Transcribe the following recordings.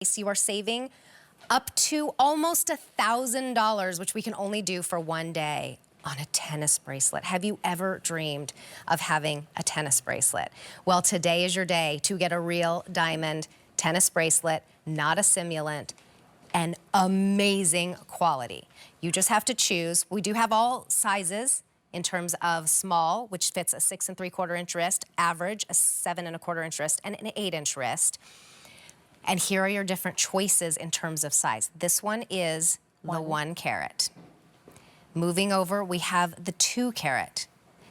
You are saving up to almost $1,000, which we can only do for one day on a tennis bracelet. Have you ever dreamed of having a tennis bracelet? Well, today is your day to get a real diamond tennis bracelet, not a simulant, and amazing quality. You just have to choose. We do have all sizes in terms of small, which fits a 6 3/4 inch wrist, average, a 7 1/4 inch wrist, and an 8-inch wrist. And here are your different choices in terms of size. This one is the 1 carat. Moving over, we have the 2 carat.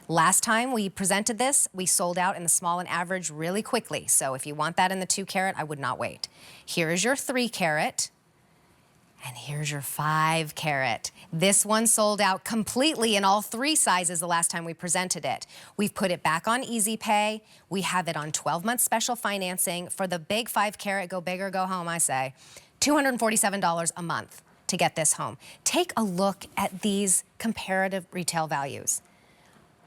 Last time we presented this, we sold out in the small and average really quickly. So if you want that in the 2 carat, I would not wait. Here is your 3 carat. And here's your 5 carat. This one sold out completely in all 3 sizes the last time we presented it. We've put it back on Easy Pay. We have it on 12-month special financing. For the big 5 carat, go big or go home, I say, $247 a month to get this home. Take a look at these comparative retail values.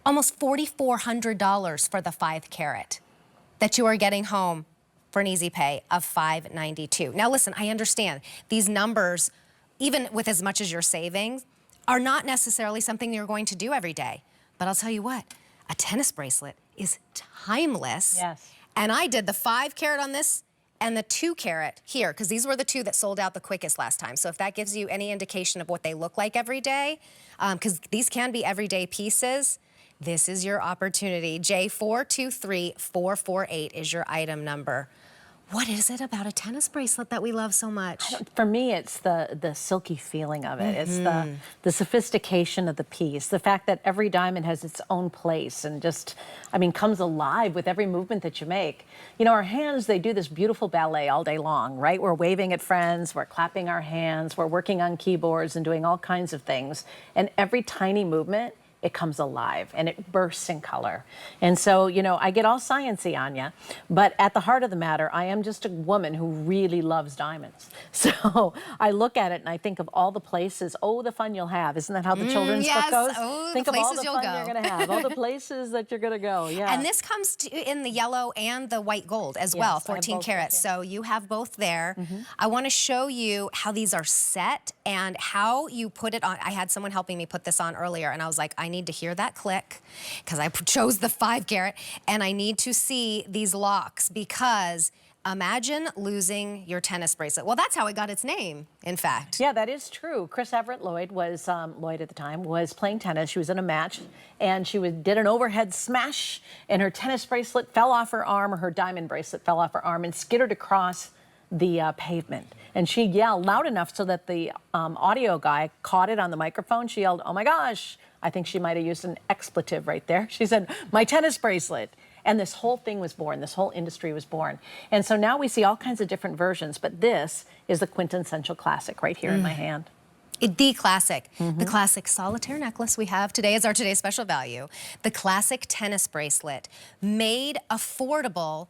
Almost $4,400 for the 5 carat that you are getting home for an Easy Pay of $592. Now listen, I understand these numbers, even with as much as you're saving, are not necessarily something you're going to do every day. But I'll tell you what, a tennis bracelet is timeless. Yes. And I did the 5 carat on this and the 2 carat here, because these were the 2 that sold out the quickest last time. So if that gives you any indication of what they look like every day, because these can be everyday pieces, this is your opportunity. J423448 is your item number. What is it about a tennis bracelet that we love so much? For me, it's the silky feeling of it. It's the sophistication of the piece, the fact that every diamond has its own place and just, I mean, comes alive with every movement that you make. You know, our hands, they do this beautiful ballet all day long, right? We're waving at friends, we're clapping our hands, we're working on keyboards and doing all kinds of things. And every tiny movement, it comes alive and it bursts in color. And so, you know, I get all sciencey on you, but at the heart of the matter, I am just a woman who really loves diamonds. So I look at it and I think of all the places, oh, the fun you'll have. Isn't that how the children's book goes? Oh, think the of all places the fun you're gonna have, all the places that you're gonna go, yeah. And this comes in the yellow and the white gold as well, 14 carats. So you have both there. I wanna show you how these are set and how you put it on. I had someone helping me put this on earlier and I was like, I need to hear that click because I chose the 5 carat and I need to see these locks because imagine losing your tennis bracelet. Well, that's how it got its name, in fact. Yeah, that is true. Chris Everett Lloyd was, Lloyd at the time, was playing tennis. She was in a match and she did an overhead smash and her tennis bracelet fell off her arm, or her diamond bracelet fell off her arm and skittered across the pavement. And she yelled loud enough so that the audio guy caught it on the microphone. She yelled, "Oh my gosh." I think she might have used an expletive right there. She said, "My tennis bracelet." And this whole thing was born, this whole industry was born. And so now we see all kinds of different versions, but this is the quintessential classic right here in my hand. The classic. The classic solitaire necklace we have today is our today's special value. The classic tennis bracelet, made affordable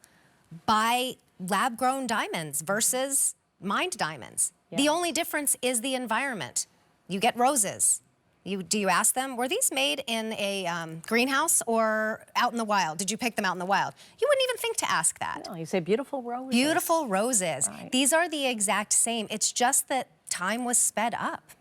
by lab-grown diamonds versus mined diamonds. Yeah. The only difference is the environment. You get roses. Do you ask them, were these made in a greenhouse or out in the wild? Did you pick them out in the wild? You wouldn't even think to ask that. No, you say beautiful roses. Beautiful roses. Right. These are the exact same. It's just that time was sped up.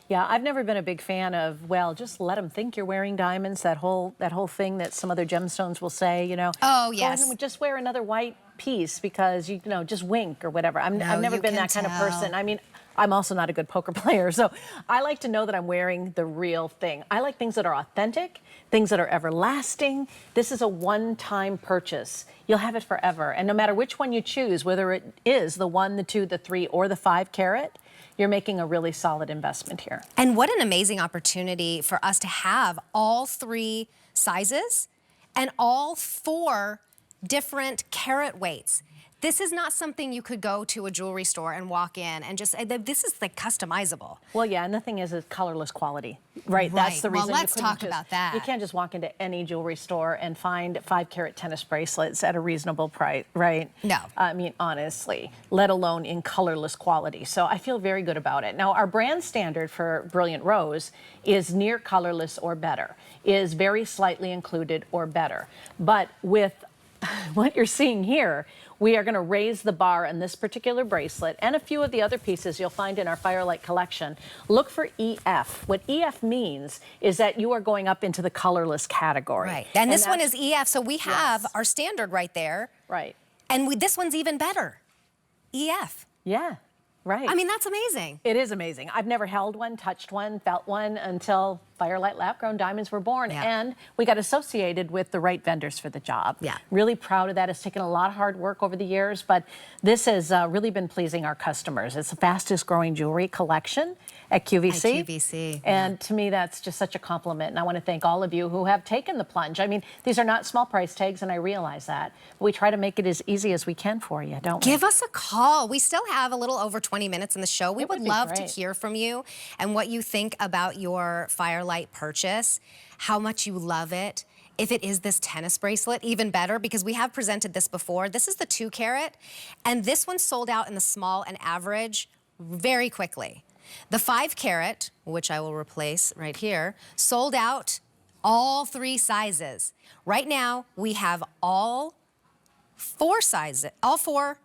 Yeah, I've never been a big fan of, well, just let them think you're wearing diamonds, that whole thing that some other gemstones will say, you know. Oh, yes. Go ahead and just wear another white piece because, you know, just wink or whatever. I've never been that kind of person. I mean, I'm also not a good poker player, so I like to know that I'm wearing the real thing. I like things that are authentic, things that are everlasting. This is a one-time purchase. You'll have it forever, and no matter which one you choose, whether it is the 1, the 2, the 3, or the 5 carat, you're making a really solid investment here. And what an amazing opportunity for us to have all 3 sizes and all 4 different carat weights. This is not something you could go to a jewelry store and walk in and just, this is like customizable. Well, yeah, and the thing is colorless quality, right? That's the reason. Well, let's talk about that. You can't just walk into any jewelry store and find 5 carat tennis bracelets at a reasonable price, right? No. I mean, honestly, let alone in colorless quality. So I feel very good about it. Now, our brand standard for Brilliant Rose is near colorless or better, is very slightly included or better. But with what you're seeing here, we are going to raise the bar on this particular bracelet and a few of the other pieces you'll find in our Firelight collection. Look for EF. What EF means is that you are going up into the colorless category. Right. And this one is EF, so we have our standard right there. Right. And this one's even better. EF. Yeah. Right. I mean, that's amazing. It is amazing. I've never held one, touched one, felt one until Firelight lab-grown diamonds were born. Yeah. And we got associated with the right vendors for the job. Yeah. Really proud of that. It's taken a lot of hard work over the years, but this has really been pleasing our customers. It's the fastest growing jewelry collection at QVC. At QVC. And to me, that's just such a compliment. And I want to thank all of you who have taken the plunge. I mean, these are not small price tags, and I realize that. But we try to make it as easy as we can for you, don't we? Give us a call. We still have a little over 20 minutes in the show. We would love to hear from you and what you think about your Firelight purchase, how much you love it. If it is this tennis bracelet, even better, because we have presented this before. This is the 2 carat, and this one sold out in the small and average very quickly. The 5 carat, which I will replace right here, sold out all 3 sizes. Right now, we have all 4 sizes, all 4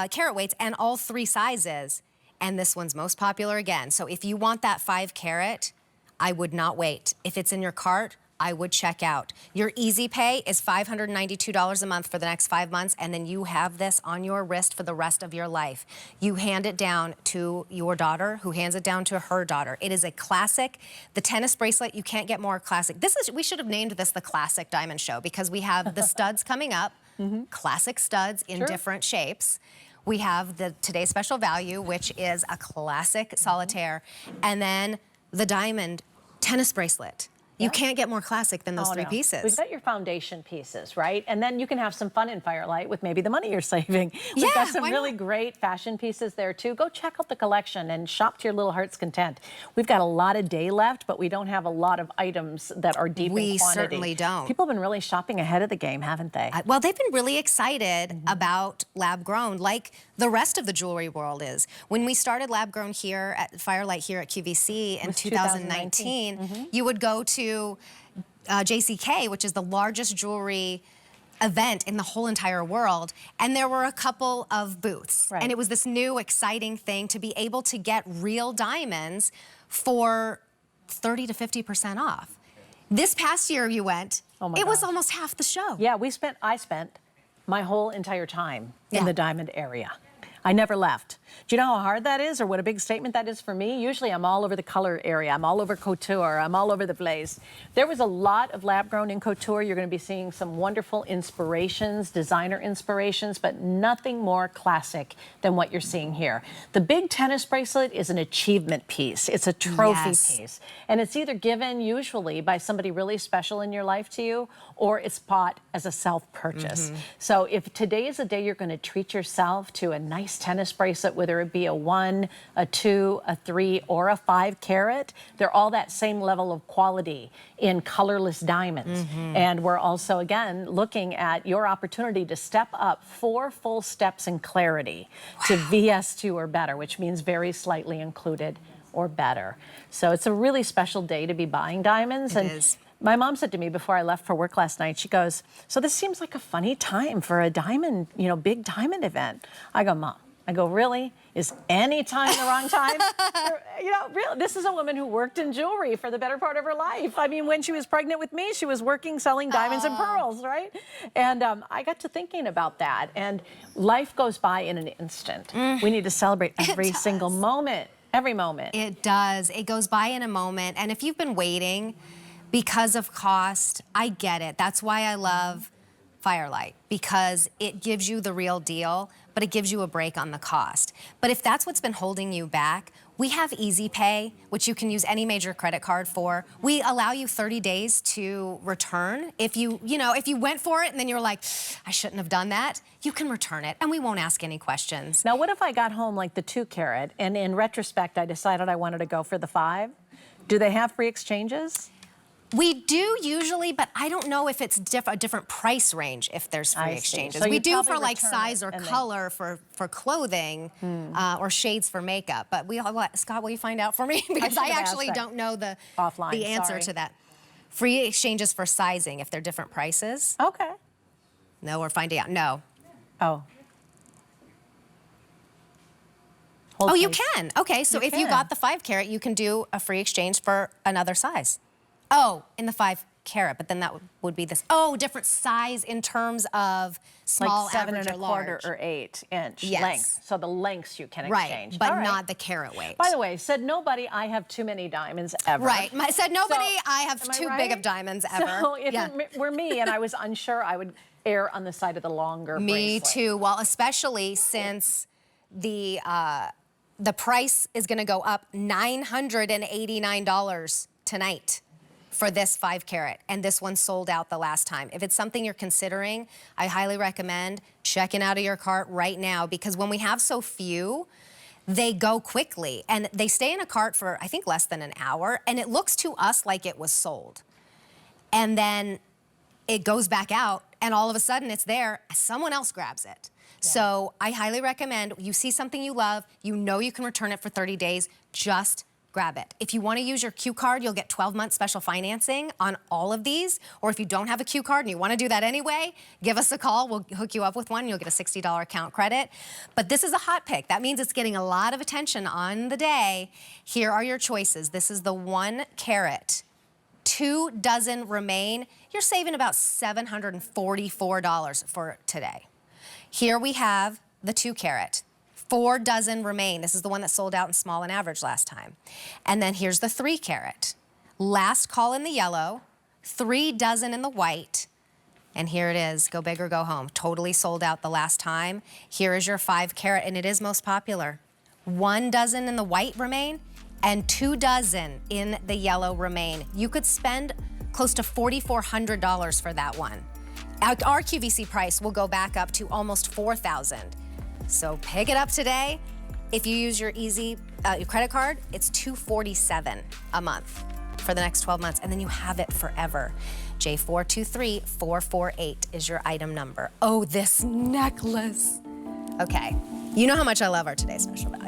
carat weights and all 3 sizes. And this one's most popular again. So if you want that 5 carat, I would not wait. If it's in your cart, I would check out. Your easy pay is $592 a month for the next 5 months, and then you have this on your wrist for the rest of your life. You hand it down to your daughter, who hands it down to her daughter. It is a classic. The tennis bracelet, you can't get more classic. We should have named this the Classic Diamond Show, because we have the studs coming up, classic studs in different shapes. We have the today's special value, which is a classic solitaire, and then the diamond tennis bracelet. You can't get more classic than those 3 pieces. We've got your foundation pieces, right? And then you can have some fun in Firelight with maybe the money you're saving. We've got some really great fashion pieces there too. Go check out the collection and shop to your little heart's content. We've got a lot of day left, but we don't have a lot of items that are deep in quantity. We certainly don't. People have been really shopping ahead of the game, haven't they? Well, they've been really excited about lab grown, like the rest of the jewelry world is. When we started lab grown here at Firelight here at QVC in 2019, you would go to JCK, which is the largest jewelry event in the whole entire world, and there were a couple of booths. And it was this new exciting thing to be able to get real diamonds for 30 to 50% off. This past year you went, it was almost half the show. Yeah, I spent my whole entire time in the diamond area. I never left. Do you know how hard that is, or what a big statement that is for me? Usually I'm all over the color area. I'm all over couture. I'm all over the place. There was a lot of lab grown in couture. You're going to be seeing some wonderful inspirations, designer inspirations, but nothing more classic than what you're seeing here. The big tennis bracelet is an achievement piece. It's a trophy piece. And it's either given usually by somebody really special in your life to you, or it's bought as a self-purchase. So if today is a day you're going to treat yourself to a nice tennis bracelet, whether it be a 1, a 2, a 3, or a 5 carat, they're all that same level of quality in colorless diamonds. And we're also, again, looking at your opportunity to step up 4 full steps in clarity to VS2 or better, which means very slightly included or better. So it's a really special day to be buying diamonds. It is. My mom said to me before I left for work last night, she goes, so this seems like a funny time for a diamond, big diamond event. I go, Mom, really? Is any time the wrong time? Really, this is a woman who worked in jewelry for the better part of her life. I mean, when she was pregnant with me, she was working selling diamonds and pearls, right? And I got to thinking about that. And life goes by in an instant. We need to celebrate every single moment, every moment. It does. It goes by in a moment. And if you've been waiting because of cost, I get it. That's why I love Firelight, because it gives you the real deal, but it gives you a break on the cost. But if that's what's been holding you back, we have Easy Pay, which you can use any major credit card for. We allow you 30 days to return. If you went for it and then you're like, I shouldn't have done that, you can return it and we won't ask any questions. Now, what if I got home like the 2 carat and in retrospect, I decided I wanted to go for the 5? Do they have free exchanges? We do usually, but I don't know if it's a different price range if there's free exchanges. So we do for probably like size or color for clothing or shades for makeup. But Scott, will you find out for me? Because I actually don't know the answer to that. Free exchanges for sizing if they're different prices. Okay. No, we're finding out. No. Oh. Whole Oh, you case. can. Okay, so You if you can. got the 5 carat, you can do a free exchange for another size. Oh, in the 5 carat, but then that would be this. Oh, different size in terms of small, Like 7 average, and a or quarter large. or 8-inch Yes. length. So the lengths you can Right, exchange. but All right. not the carat weight. By the way, said nobody, I have too many diamonds ever. Right. Said nobody, So, I have am I too right? big of diamonds ever. So if Yeah. it were me and I was unsure, I would err on the side of the longer Me bracelet. too. Well, especially since the price is going to go up $989 tonight for this 5 carat, and this one sold out the last time. If it's something you're considering, I highly recommend checking out of your cart right now, because when we have so few, they go quickly and they stay in a cart for, I think, less than an hour, and it looks to us like it was sold. And then it goes back out, and all of a sudden it's there, someone else grabs it. Yeah. So I highly recommend, you see something you love, you know you can return it for 30 days, just grab it. If you want to use your Q card, you'll get 12-month special financing on all of these. Or if you don't have a Q card and you want to do that anyway, give us a call. We'll hook you up with one. You'll get a $60 account credit. But this is a hot pick. That means it's getting a lot of attention on the day. Here are your choices. This is the 1 carat. 2 dozen remain. You're saving about $744 for today. Here we have the 2 carat. 4 dozen remain. This is the one that sold out in small and average last time. And then here's the 3 carat. Last call in the yellow, 3 dozen in the white, and here it is, go big or go home. Totally sold out the last time. Here is your 5 carat, and it is most popular. 1 dozen in the white remain, and 2 dozen in the yellow remain. You could spend close to $4,400 for that one. Our QVC price will go back up to almost $4,000. So pick it up today. If you use your your credit card, it's $247 a month for the next 12 months, and then you have it forever. J423448 is your item number. Oh, this necklace. Okay, you know how much I love our today's special value.